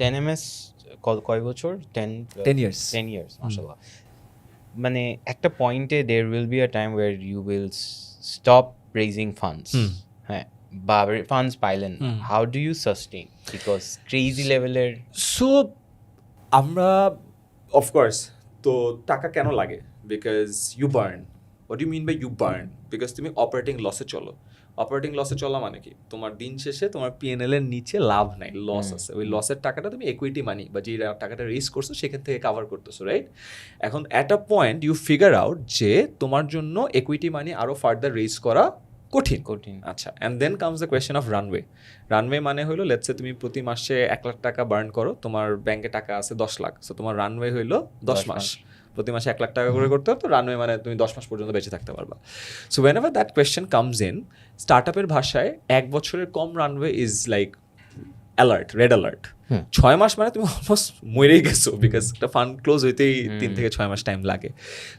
10 ms কয় বছর? 10 years 10 years মাশাআল্লাহ। মানে একটা পয়েন্টে there will be a time where you will stop raising funds, হ্যাঁ, বা ফান্ডস পাইলেন না। How do you sustain? Because crazy লেভেলের। সো আমরা অফকোর্স তো টাকা কেন লাগে? Because you burn. What you mean by you burn? Because তুমি অপারেটিং লসে চলো। অপারেটিং লসে চলা মানে কি? তোমার দিন শেষে তোমার পিএনএল এর নিচে লাভ নাই, লস আছে। ওই লসের টাকাটা তুমি ইকুইটি মানি বা যে টাকাটা রেজ করছো সেখান থেকে কাভার করতেছো, রাইট? এখন at a point you figure out যে তোমার জন্য ইকুইটি মানি আরও ফার্দার রেজ করা কঠিন। আচ্ছা, and then comes the question of runway. Runway মানে হলো লেটসে তুমি প্রতি মাসে 1 লাখ টাকা বার্ন করো, তোমার ব্যাংকে টাকা আছে 10 লাখ, সো তোমার রানওয়ে হইলো 10 মাস। প্রতি মাসে 1 লাখ টাকা করে করতে হবে, তো রানওয়ে মানে তুমি 10 মাস পর্যন্ত বেঁচে থাকতে পারবা। So whenever that question comes in, start আপের ভাষায় 1 বছরের কম runway is like alert, red alert. 6 মাস মানে তুমি অলমোস্ট মরেই গেছো, বিকজ একটা ফান্ড ক্লোজ হইতেই 3 থেকে 6 মাস টাইম লাগে।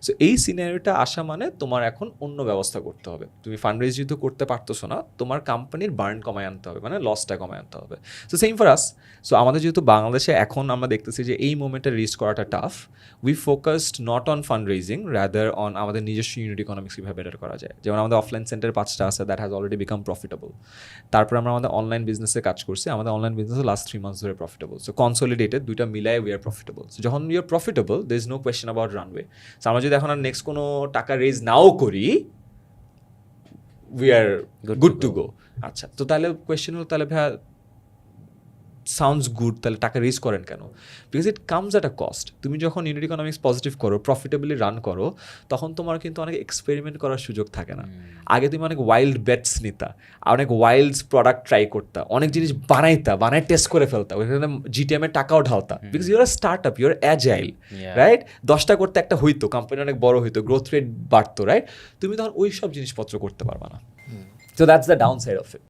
সো এই সিনারিওটা আসা মানে তোমার এখন অন্য ব্যবস্থা করতে হবে। তুমি ফান্ড রেজ যেহেতু করতে পারতেছো না, তোমার কোম্পানির বার্ন কমায় আনতে হবে, মানে লসটা কমায় আনতে হবে। So same for us. So আমাদের যেহেতু বাংলাদেশে এখন আমরা দেখতেছি যে এই মোমেন্টে রিস্ক করাটা tough, we focused not on fund raising, rather on আমাদের নিজস্ব ইউনিট ইকোনমিক্স কীভাবে বেটার করা যায়। যেমন আমাদের অফলাইন সেন্টার 5টা আছে, that has already become profitable. তারপর আমরা আমাদের অনলাইন বিজনেসে কাজ করছি, আমাদের অনলাইন বিজনেসে লাস্ট 3 মান্থস ধরে প্রফিটেবল। সো কনসলিডেটেড দুইটা মিলায় উই আর প্রফিটেবল। সো যখন we are profitable, there is no question about runway. So আমরা যদি এখন আর নেক্সট কোনো টাকা রেজ নাও করি, we are good to go. আচ্ছা, তো তাহলে কোয়েশ্চেন হলো, তাহলে ভাইয়া সাউন্ডস গুড, তাহলে টাকা রেজ করেন কেন? Because it comes at a cost. তুমি যখন ইউনিট ইকোনমিক্স পজিটিভ করো, প্রফিটেবলি রান করো, তখন তোমার কিন্তু অনেক এক্সপেরিমেন্ট করার সুযোগ থাকে না। আগে তুমি অনেক ওয়াইল্ড বেটস নিতা, অনেক ওয়াইল্ড প্রোডাক্ট ট্রাই করতা, অনেক জিনিস বানায় টেস্ট করে ফেলতা, ওইখানে জিটিএম এর টাকাও ঢালতা। Because you're a start up, you're agile, right? 10টা করতে একটা হইতো, কোম্পানি অনেক বড় হইতো, গ্রোথ রেট বাড়তো, রাইট? তুমি তখন ওই সব জিনিসপত্র করতে পারবা না। So that's the down side of it.